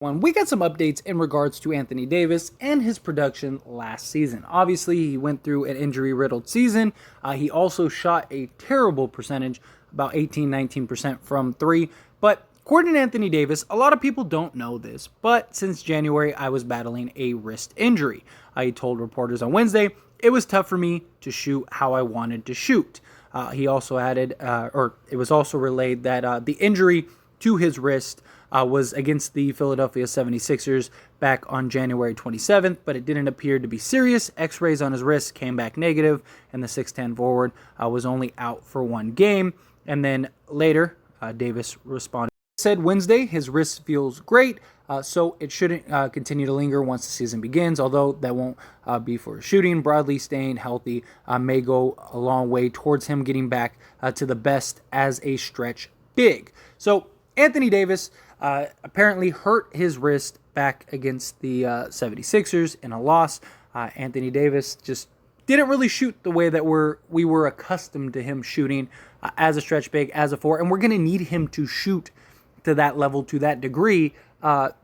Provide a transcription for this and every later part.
one. We got some updates in regards to Anthony Davis and his production last season. Obviously, he went through an injury-riddled season. He also shot a terrible percentage, about 18-19% from three. But according to Anthony Davis, a lot of people don't know this, but since January, I was battling a wrist injury. He told reporters on Wednesday, it was tough for me to shoot how I wanted to shoot. He also added, or it was also relayed that the injury to his wrist was against the Philadelphia 76ers back on January 27th, but it didn't appear to be serious. X-rays on his wrist came back negative, and the 6'10 forward was only out for one game. And then later, Davis responded. Said Wednesday, his wrist feels great, so it shouldn't continue to linger once the season begins, although that won't be for shooting. Broadly, staying healthy may go a long way towards him getting back to the best as a stretch big. So Anthony Davis apparently hurt his wrist back against the 76ers in a loss. Anthony Davis just didn't really shoot the way that we were accustomed to him shooting as a stretch big, as a four, and we're going to need him to shoot to that level, to that degree,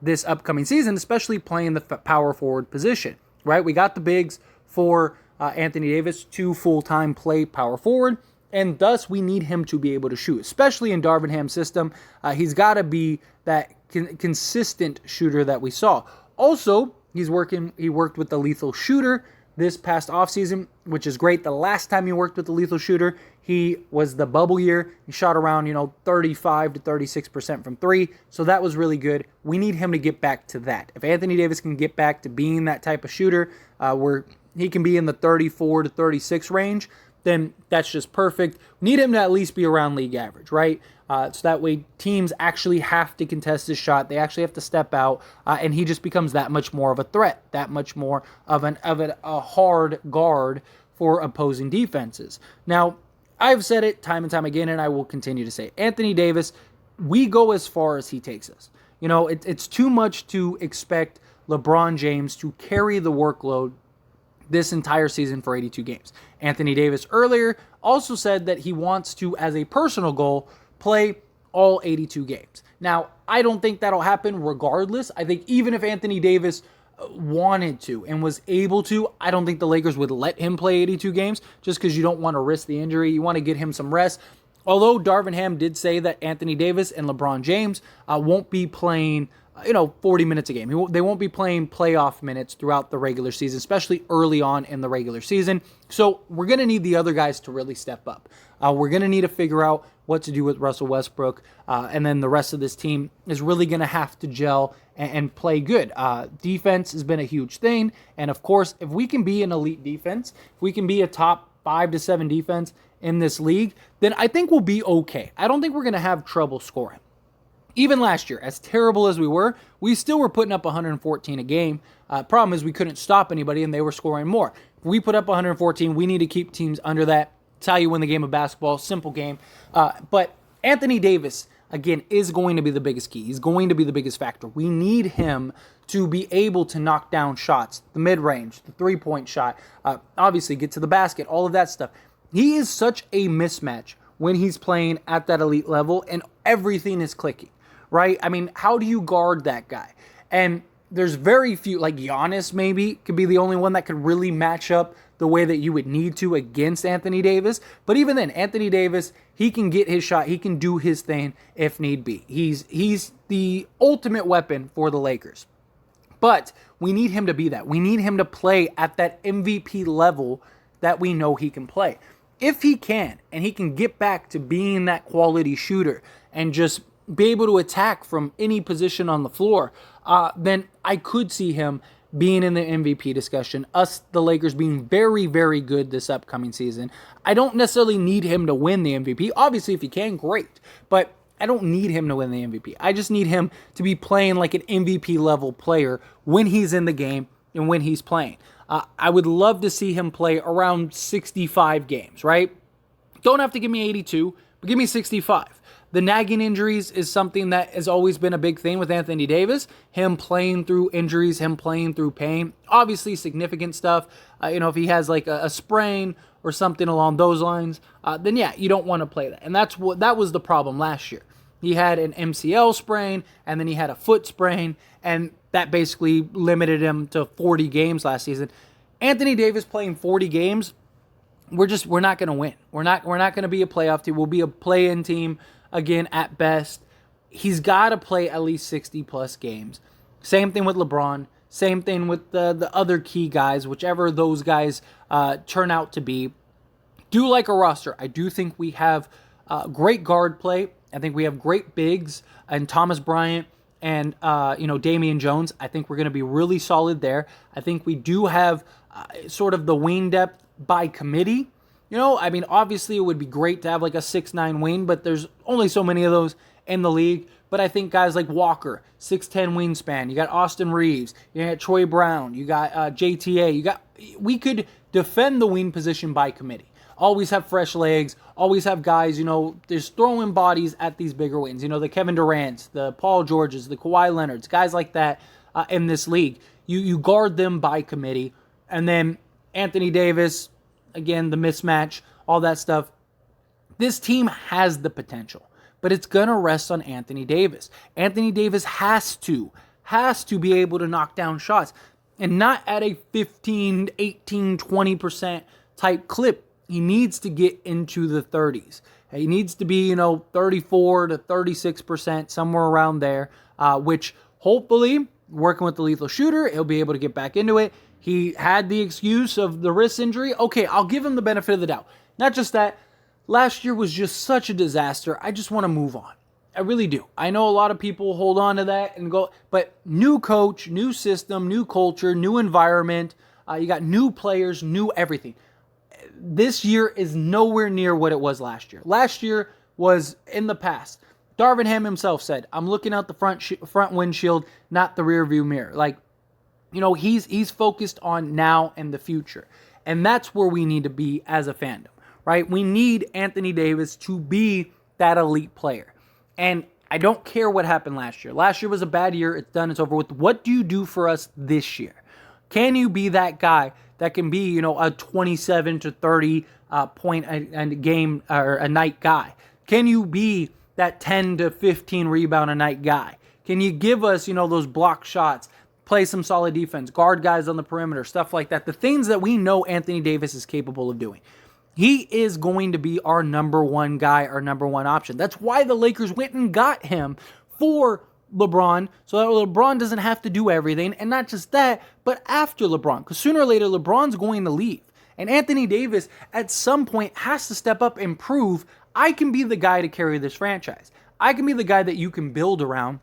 this upcoming season, especially playing the power forward position, right? We got the bigs for Anthony Davis to full-time play power forward, and thus we need him to be able to shoot, especially in Darvin Ham's system. He's got to be that consistent shooter that we saw. Also, he worked with the lethal shooter this past offseason, which is great. The last time he worked with the lethal shooter, he was the bubble year. He shot around, 35 to 36% from three. So that was really good. We need him to get back to that. If Anthony Davis can get back to being that type of shooter, where he can be in the 34 to 36 range, then that's just perfect. We need him to at least be around league average, right? So that way teams actually have to contest his shot. They actually have to step out, and he just becomes that much more of a threat, that much more of a hard guard for opposing defenses. Now, I've said it time and time again, and I will continue to say it. Anthony Davis, we go as far as he takes us. It's too much to expect LeBron James to carry the workload this entire season for 82 games. Anthony Davis earlier also said that he wants to, as a personal goal, play all 82 games. Now, I don't think that'll happen regardless. I think even if Anthony Davis wanted to and was able to, I don't think the Lakers would let him play 82 games just because you don't want to risk the injury. You want to get him some rest. Although Darvin Ham did say that Anthony Davis and LeBron James won't be playing 40 minutes a game. They won't be playing playoff minutes throughout the regular season, especially early on in the regular season. So we're going to need the other guys to really step up. We're going to need to figure out what to do with Russell Westbrook, and then the rest of this team is really going to have to gel and play good. Defense has been a huge thing, and of course, if we can be an elite defense, if we can be a top 5 to 7 defense in this league, then I think we'll be okay. I don't think we're going to have trouble scoring. Even last year, as terrible as we still were putting up 114 a game. Problem is we couldn't stop anybody, and they were scoring more. If we put up 114, we need to keep teams under that. It's how you win the game of basketball. Simple game. But Anthony Davis, again, is going to be the biggest key. He's going to be the biggest factor. We need him to be able to knock down shots, the mid-range, the three-point shot, obviously get to the basket, all of that stuff. He is such a mismatch when he's playing at that elite level, and everything is clicking. Right? I mean, how do you guard that guy? And there's very few, like Giannis maybe could be the only one that could really match up the way that you would need to against Anthony Davis. But even then, Anthony Davis, he can get his shot. He can do his thing if need be. He's the ultimate weapon for the Lakers. But we need him to be that. We need him to play at that MVP level that we know he can play. If he can, and he can get back to being that quality shooter and just be able to attack from any position on the floor, then I could see him being in the MVP discussion, us, the Lakers, being very, very good this upcoming season. I don't necessarily need him to win the MVP. Obviously, if he can, great. But I don't need him to win the MVP. I just need him to be playing like an MVP level player when he's in the game and when he's playing. I would love to see him play around 65 games, right? Don't have to give me 82, but give me 65. The nagging injuries is something that has always been a big thing with Anthony Davis. Him playing through injuries, him playing through pain. Obviously significant stuff. If he has like a sprain or something along those lines, then yeah, you don't want to play that. And that was the problem last year. He had an MCL sprain, and then he had a foot sprain, and that basically limited him to 40 games last season. Anthony Davis playing 40 games, we're not going to win. We're not going to be a playoff team. We'll be a play-in team again at best. He's got to play at least 60 plus games. Same thing with LeBron. Same thing with the other key guys, whichever those guys turn out to be. Do like a roster. I do think we have great guard play. I think we have great bigs and Thomas Bryant and Damian Jones. I think we're going to be really solid there. I think we do have sort of the wing depth by committee. Obviously it would be great to have like a 6'9" wing, but there's only so many of those in the league. But I think guys like Walker, 6'10" wingspan. You got Austin Reeves. You got Troy Brown. You got JTA. We could defend the wing position by committee. Always have fresh legs. Always have guys, there's throwing bodies at these bigger wings. The Kevin Durant's, the Paul Georges, the Kawhi Leonards, guys like that in this league. You guard them by committee. And then Anthony Davis, again, the mismatch, all that stuff. This team has the potential, but it's going to rest on Anthony Davis. Anthony Davis has to be able to knock down shots, and not at a 15, 18, 20% type clip. He needs to get into the 30s. He needs to be, 34 to 36%, somewhere around there, which hopefully, working with the lethal shooter, he'll be able to get back into it. He had the excuse of the wrist injury. Okay, I'll give him the benefit of the doubt. Not just that, last year was just such a disaster. I just want to move on. I really do. I know a lot of people hold on to that and go, but new coach, new system, new culture, new environment. You got new players, new everything. This year is nowhere near what it was last year. Last year was in the past. Darvin Ham himself said, I'm looking out the front windshield, not the rear view mirror. He's focused on now and the future. And that's where we need to be as a fandom, right? We need Anthony Davis to be that elite player. And I don't care what happened last year. Last year was a bad year. It's done. It's over with. What do you do for us this year? Can you be that guy that can be, a 27 to 30 point a game or a night guy? Can you be that 10 to 15 rebound a night guy? Can you give us, those block shots, play some solid defense, guard guys on the perimeter, stuff like that? The things that we know Anthony Davis is capable of doing. He is going to be our number one guy, our number one option. That's why the Lakers went and got him for LeBron, so that LeBron doesn't have to do everything. And not just that, but after LeBron, because sooner or later, LeBron's going to leave. And Anthony Davis, at some point, has to step up and prove, I can be the guy to carry this franchise. I can be the guy that you can build around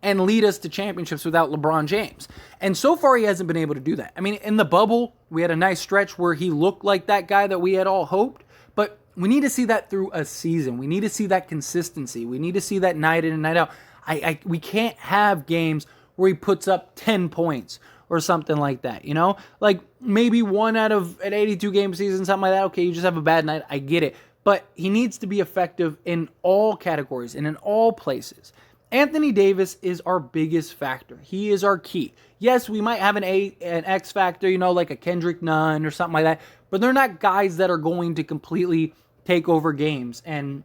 and lead us to championships without LeBron James. And so far, he hasn't been able to do that. In the bubble, we had a nice stretch where he looked like that guy that we had all hoped, but we need to see that through a season. We need to see that consistency. We need to see that night in and night out. We can't have games where he puts up 10 points or something like that, Like maybe one out of an 82-game season, something like that. Okay, you just have a bad night. I get it. But he needs to be effective in all categories and in all places. Anthony Davis is our biggest factor. He is our key. Yes, we might have an X factor, like a Kendrick Nunn or something like that, but they're not guys that are going to completely take over games and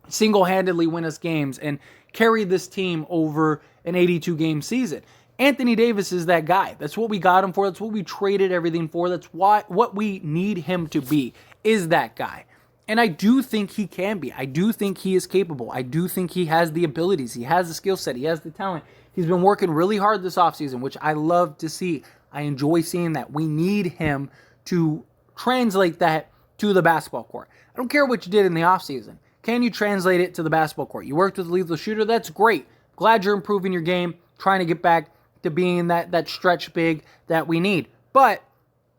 single-handedly win us games and carry this team over an 82-game season. Anthony Davis is that guy. That's what we got him for. That's what we traded everything for. That's what we need him to be, is that guy. And I do think he can be. I do think he is capable. I do think he has the abilities. He has the skill set. He has the talent. He's been working really hard this offseason, which I love to see. I enjoy seeing that. We need him to translate that to the basketball court. I don't care what you did in the offseason. Can you translate it to the basketball court? You worked with the lethal shooter. That's great. Glad you're improving your game, trying to get back to being that stretch big that we need. But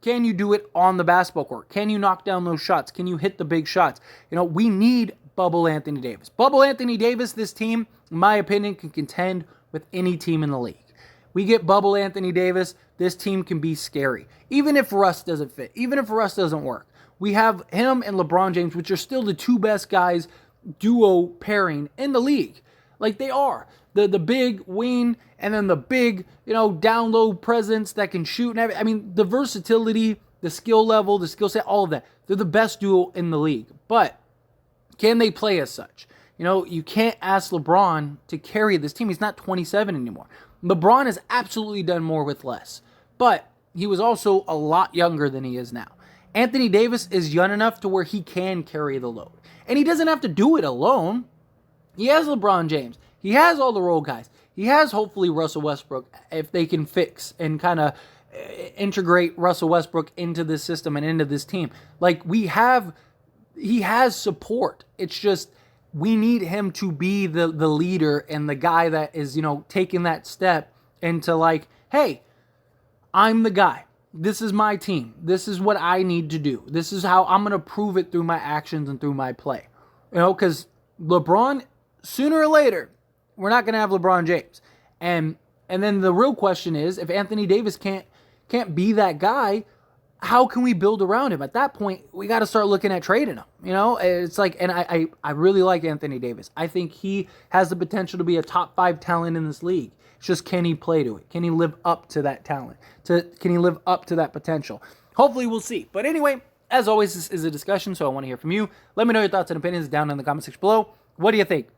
can you do it on the basketball court? Can you knock down those shots? Can you hit the big shots? We need Bubble Anthony Davis. Bubble Anthony Davis, this team, in my opinion, can contend with any team in the league. We get Bubble Anthony Davis, this team can be scary. Even if Russ doesn't fit, even if Russ doesn't work. We have him and LeBron James, which are still the two best guys duo pairing in the league. Like they are. The big wing and then the big, down low presence that can shoot and everything. The versatility, the skill level, the skill set, all of that. They're the best duo in the league. But can they play as such? You know, you can't ask LeBron to carry this team. He's not 27 anymore. LeBron has absolutely done more with less, but he was also a lot younger than he is now. Anthony Davis is young enough to where he can carry the load. And he doesn't have to do it alone. He has LeBron James. He has all the role guys. He has hopefully Russell Westbrook if they can fix and kind of integrate Russell Westbrook into this system and into this team. Like he has support. It's just we need him to be the leader and the guy that is, you know, taking that step into like, hey, I'm the guy. This is my team. This is what I need to do. This is how I'm going to prove it through my actions and through my play. You know, because LeBron, sooner or later, we're not going to have LeBron James. And then the real question is, if Anthony Davis can't be that guy, how can we build around him? At that point, we got to start looking at trading him. You know, it's like, and I really like Anthony Davis. I think he has the potential to be a top 5 talent in this league. It's just, can he play to it? Can he live up to that talent? Can he live up to that potential? Hopefully we'll see. But anyway, as always, this is a discussion, so I want to hear from you. Let me know your thoughts and opinions down in the comment section below. What do you think?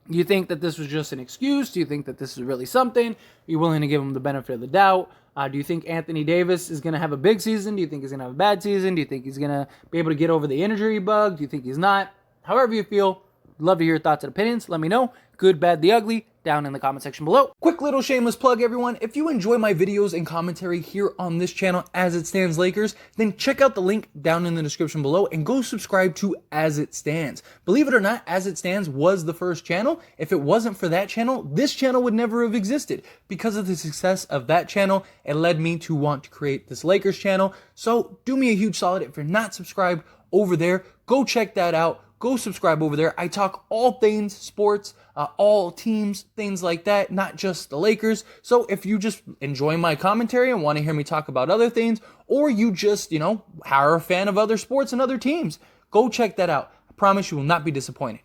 Do you think that this was just an excuse? Do you think that this is really something? Are you willing to give him the benefit of the doubt? Do you think Anthony Davis is going to have a big season? Do you think he's going to have a bad season? Do you think he's going to be able to get over the injury bug? Do you think he's not? However you feel, love to hear your thoughts and opinions. Let me know. Good, bad, the ugly, down in the comment section below. Quick little shameless plug, everyone. If you enjoy my videos and commentary here on this channel, As It Stands Lakers, then check out the link down in the description below and go subscribe to As It Stands. Believe it or not, As It Stands was the first channel. If it wasn't for that channel, this channel would never have existed. Because of the success of that channel, it led me to want to create this Lakers channel. So do me a huge solid. If you're not subscribed over there, go check that out. Go subscribe over there. I talk all things sports, all teams, things like that, not just the Lakers. So if you just enjoy my commentary and want to hear me talk about other things, or you just, you know, are a fan of other sports and other teams, go check that out. I promise you will not be disappointed.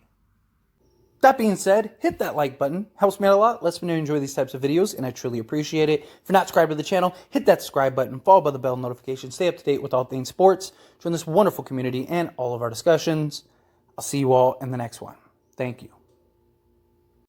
That being said, hit that like button. Helps me out a lot. Lets me know you enjoy these types of videos, and I truly appreciate it. If you're not subscribed to the channel, hit that subscribe button, followed by the bell notification. Stay up to date with all things sports. Join this wonderful community and all of our discussions. I'll see you all in the next one. Thank you.